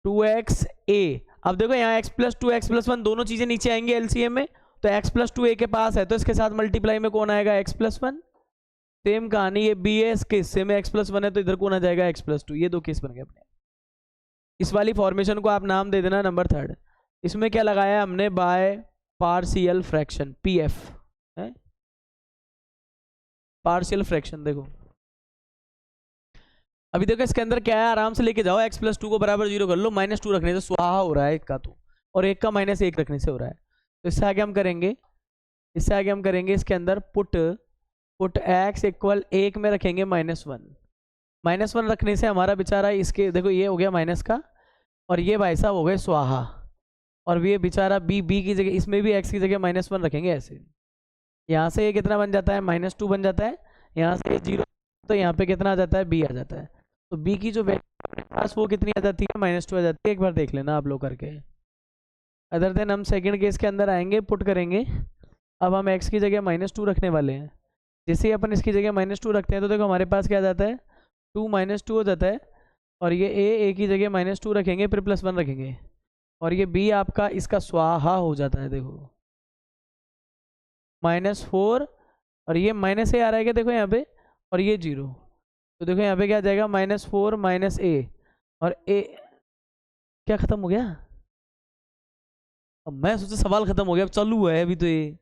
2xa, अब देखो यहाँ x+2 x+1 दोनों चीजें नीचे आएंगे एलसीएम में, तो x+2 a के पास है तो इसके साथ मल्टीप्लाई में कौन आएगा, x+1। सेम कहानी ये बी है, इसके हिस्से में x+1 है तो इधर कौन आ जाएगा, x+2। ये दो केस बन गए अपने। इस वाली फॉर्मेशन को आप नाम दे देना नंबर 3। इसमें क्या लगाया हमने, बाय पार्शियल फ्रैक्शन, PF है, पार्शियल फ्रैक्शन। देखो अभी देखो इसके अंदर क्या है, आराम से लेके जाओ, x+2 को बराबर 0 कर लो, -2 रखने से स्वाहा हो रहा है एक का तो, और एक का -1 रखने से हो रहा है, तो इससे आगे हम करेंगे, इससे आगे हम करेंगे इसके अंदर पुट x = 1 में रखेंगे -1, -1 रखने से हमारा बेचारा इसके देखो ये हो गया माइनस का, और ये भाई साहब हो गए स्वाहा, और ये बेचारा b की जगह, इसमें भी x की जगह -1 रखेंगे ऐसे, यहाँ से ये कितना बन जाता है, -2 बन जाता है। यहाँ से ये 0, तो यहाँ पे कितना आ जाता है, b आ जाता है। तो b की जो वैल्यू अपने पास वो कितनी आ जाती है, -2 आ जाती है। एक बार देख लेना आप लोग करके। अदर देन हम सेकंड केस के अंदर आएंगे, पुट करेंगे। अब हम x की जगह -2 रखने वाले हैं। जैसे ही अपन इसकी जगह -2 रखते हैं तो देखो हमारे पास क्या आ जाता है, 2 -2 हो जाता है। और ये a की जगह -2 रखेंगे, फिर +1 रखेंगे, और ये b आपका इसका स्वाहा हो जाता है। देखो -4, और ये माइनस ए आ रहा है क्या, देखो यहाँ पे, और ये 0। तो देखो यहाँ पे क्या आ जाएगा, -4 -a, और a क्या खत्म हो गया। अब मैं सोचा सवाल खत्म हो गया, अब चालू है अभी तो ये।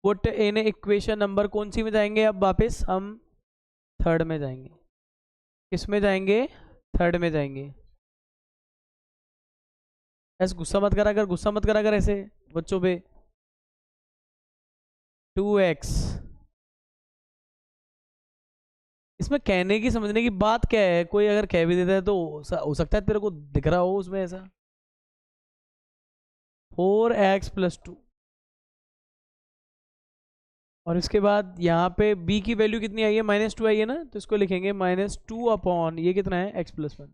पुट इन इक्वेशन नंबर कौन सी में जाएंगे, अब वापस हम थर्ड में जाएंगे। किस में जाएंगे, थर्ड में जाएंगे। ऐसे गुस्सा मत करा कर, गुस्सा मत करा कर ऐसे बच्चों पे। 2x, इसमें कहने की समझने की बात क्या है, कोई अगर कह भी देता है तो हो सकता है तेरे को दिख रहा हो उसमें ऐसा। 4x+2, और इसके बाद यहाँ पे b की वैल्यू कितनी आई है, -2 आई है ना, तो इसको लिखेंगे -2 अपॉन ये कितना है, x+1।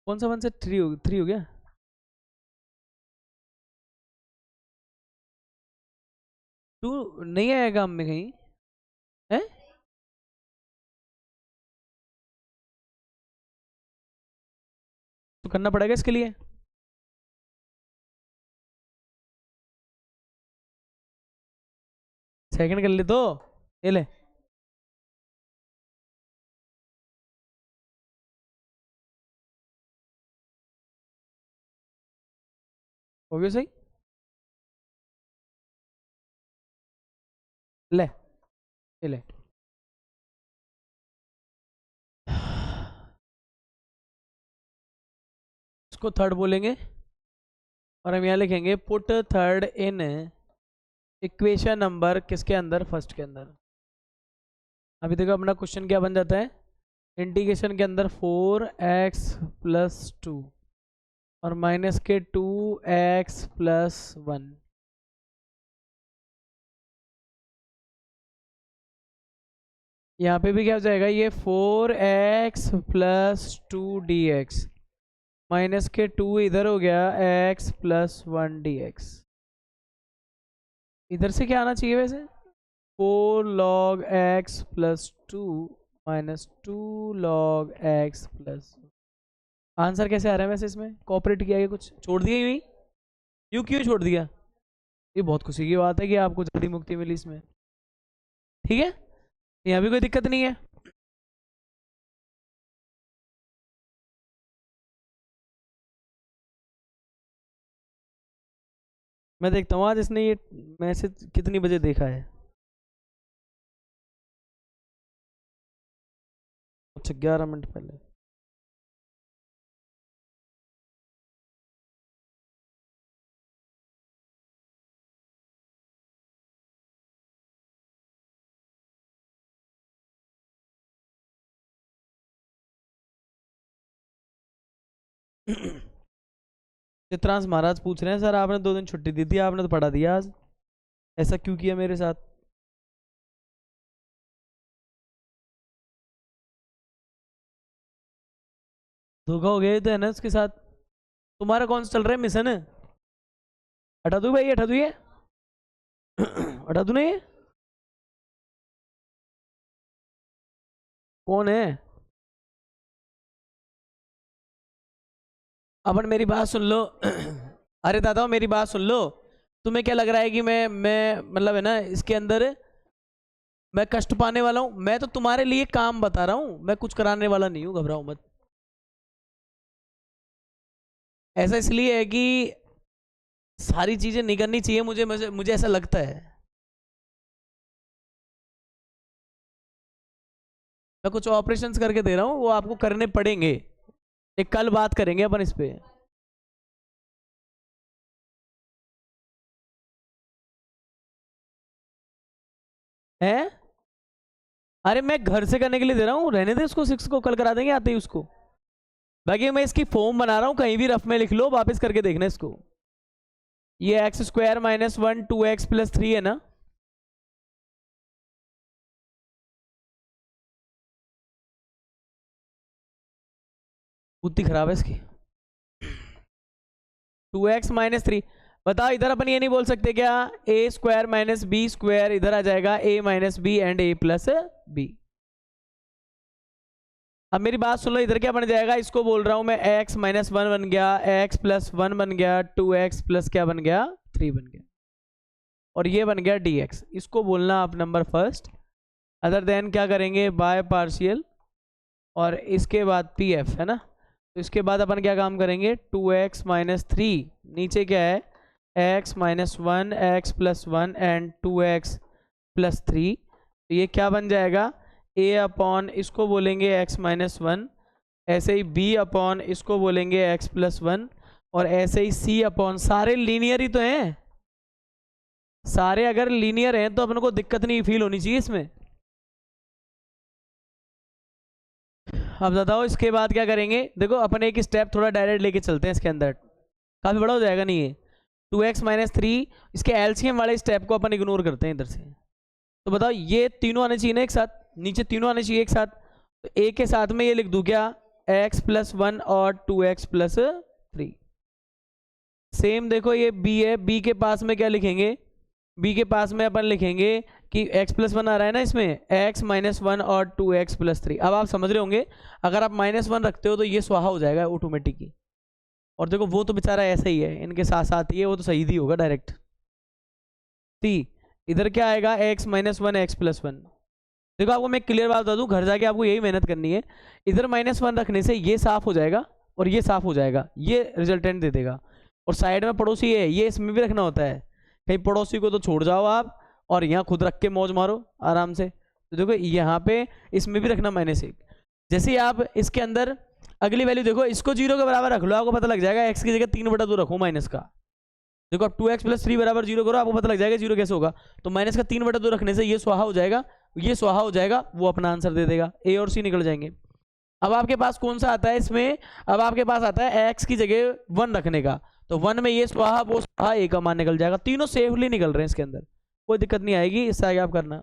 कौन सा 1 से 3 हो गया। टू नहीं आया काम में कहीं है। तो करना पड़ेगा इसके लिए। सेकंड कर ले तो, ये ले। हो गया सही, ले, ये ले। इसको थर्ड बोलेंगे, और हम यहाँ लिखेंगे put third in equation number किसके अंदर, फर्स्ट के अंदर। अभी देखो अपना क्वेश्चन क्या बन जाता है, इंटीग्रेशन के अंदर 4x+2 और माइनस के 2x+1। यहाँ पे भी क्या हो जाएगा, ये 4x+2 dx, माइनस के 2 इधर हो गया x+1 dx। इधर से क्या आना चाहिए वैसे, 4 log x+2 -2 log x+। Answer कैसे आ रहा है वैसे, इसमें कॉपरेट किया, कुछ छोड़ दिया यूं ही, यूं क्यों छोड़ दिया। ये बहुत खुशी की बात है कि आपको जल्दी मुक्ति मिली इसमें। ठीक है, यहाँ भी कोई दिक्कत नहीं है। मैं देखता हूँ आज इसने ये मैसेज कितनी बजे देखा है। अच्छा 11 मिनट पहले। चित्रांश महाराज पूछ रहे हैं, सर आपने 2 दिन छुट्टी दी थी, आपने तो पढ़ा दिया आज, ऐसा क्यों किया मेरे साथ। धोखा हो गया तो है ना उसके साथ। तुम्हारा कौन सा चल रहा है मिशन, हटा दू भाई, हटा दू ये, हटा दू ना ये। कौन है, अपन मेरी बात सुन लो। अरे दादा मेरी बात सुन लो। तुम्हें क्या लग रहा है कि मैं मतलब है ना इसके अंदर मैं कष्ट पाने वाला हूँ, मैं तो तुम्हारे लिए काम बता रहा हूँ, मैं कुछ कराने वाला नहीं हूँ, घबराओ मत। ऐसा इसलिए है कि सारी चीजें नहीं करनी चाहिए, मुझे ऐसा लगता है। मैं कुछ ऑपरेशंस करके दे रहा हूँ, वो आपको करने पड़ेंगे। एक कल बात करेंगे अपन इस पे। है अरे मैं घर से करने के लिए दे रहा हूँ, रहने दे उसको, 6 को कल करा देंगे आते ही उसको। बाकी मैं इसकी फॉर्म बना रहा हूँ, कहीं भी रफ में लिख लो, वापस करके देखना इसको। ये x square minus 1 2x plus 3 है ना। बुद्धि खराब है इसकी। 2x माइनस 3, बताओ इधर अपन ये नहीं बोल सकते क्या, a square minus B square, इधर आ जाएगा a minus B and a plus B. अब मेरी बात सुन लो, इधर क्या बन जाएगा, इसको बोल रहा हूं मैं x माइनस 1 बन गया, x प्लस 1 बन गया, 2x प्लस क्या बन गया 3 बन गया, और ये बन गया dx। इसको बोलना आप नंबर फर्स्ट। अदर देन क्या करेंगे, बाय पार्शियल, और इसके बाद pf है ना। तो इसके बाद अपन क्या काम करेंगे, 2x माइनस 3, नीचे क्या है x minus 1 x plus 1 and 2x plus 3। तो ये क्या बन जाएगा, a अपॉन इसको बोलेंगे x माइनस 1, ऐसे ही b अपॉन इसको बोलेंगे x प्लस 1, और ऐसे ही c अपॉन, सारे लीनियर ही तो हैं, सारे अगर लीनियर हैं तो अपन को दिक्कत नहीं फील होनी चाहिए इसमें। अब बताओ इसके बाद क्या करेंगे, देखो अपन एक स्टेप थोड़ा डायरेक्ट लेके चलते हैं इसके अंदर, काफी बड़ा हो जाएगा नहीं ये। 2x माइनस 3, इसके एलसीएम वाले स्टेप को अपन इग्नोर करते हैं इधर से। तो बताओ ये तीनों आने चाहिए ना एक साथ, नीचे तीनों आने चाहिए एक साथ, तो a के साथ में ये लिख दूं क्या, x प्लस 1 और 2x प्लस 3। सेम देखो ये b है, b के पास में क्या लिखेंगे, b के पास में अपन लिखेंगे कि x प्लस 1 आ रहा है ना इसमें, x माइनस 1 और 2x प्लस 3। अब आप समझ रहे होंगे अगर आप -1 रखते हो तो ये स्वाहा हो जाएगा ऑटोमेटिकली, और देखो वो तो बेचारा ऐसा ही है, इनके साथ साथ ही है, वो तो सही ही होगा डायरेक्ट। सी इधर क्या आएगा, x माइनस 1 x प्लस 1। देखो आपको मैं क्लियर बात बता दूं, घर जाके आपको यही मेहनत करनी है, इधर -1 रखने से ये साफ हो जाएगा और ये साफ हो जाएगा, ये रिजल्टेंट दे देगा। और साइड में पड़ोसी है, ये इसमें भी रखना होता है, कहीं पड़ोसी को तो छोड़ जाओ आप और यहाँ खुद रख के मौज मारो आराम से। तो देखो यहाँ पे इसमें भी रखना -1। जैसे ही आप इसके अंदर अगली वैल्यू देखो, इसको 0 के बराबर रख लो, आपको पता लग जाएगा, x की जगह 3/2 रखो माइनस का। देखो अब 2x प्लस 3 बराबर 0 करो, आपको पता लग जाएगा 0 कैसे होगा। तो माइनस का 3/2 रखने से ये स्वाहा हो जाएगा, ये स्वाहा हो जाएगा, वो अपना आंसर दे देगा, a और c निकल जाएंगे। अब आपके पास कौन सा आता है इसमें, अब आपके पास आता है x की जगह 1 रखने का, तो 1 में ये स्वाहा वो स्वाहा, a का मान निकल जाएगा। तीनों सेफली निकल रहे हैं इसके अंदर, कोई दिक्कत नहीं आएगी। इससे आगे आप करना,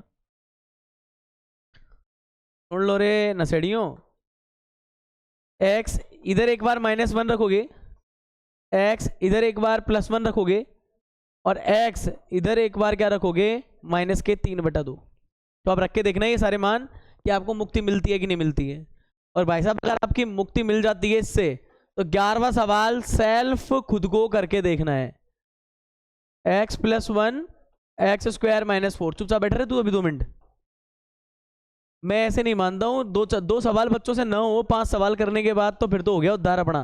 सुन लो रे नसेड़ियों, x इधर एक बार -1 रखोगे, x इधर एक बार +1 रखोगे, और x इधर एक बार क्या रखोगे, -3/2। तो आप रख के देखना ये सारे मान कि आपको मुक्ति मिलती है कि नहीं मिलती है। और भाई साहब अगर आपकी मुक्ति मिल जाती है इससे, तो 11वां सवाल सेल्फ खुद को करके देखना है, x प्लस 1 x स्क्वायर -4। चुपचाप बैठ रहे तू अभी 2 मिनट, मैं ऐसे नहीं मानता हूं, दो सवाल बच्चों से न हो, 5 सवाल करने के बाद तो फिर तो हो गया उद्धार अपना।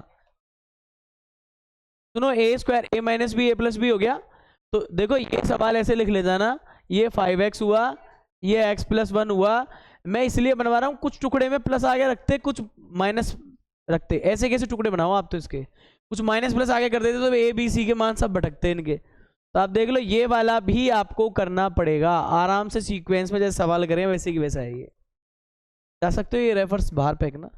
सुनो, a square a minus B a plus B हो गया। तो देखो ये सवाल ऐसे लिख ले जाना, ये 5x हुआ, ये x प्लस 1 हुआ। मैं इसलिए बनवा रहा हूँ, कुछ टुकड़े में प्लस आगे रखते, कुछ माइनस रखते, ऐसे कैसे टुकड़े बनाओ आप, तो इसके कुछ माइनस प्लस आगे कर देते तो a b c के मान सब भटकते इनके। तो आप देख लो ये वाला भी आपको करना पड़ेगा आराम से, सीक्वेंस में जैसे सवाल करें वैसे की वैसा है ये। जा सकते हो ये रेफर्स बाहर फेंकना।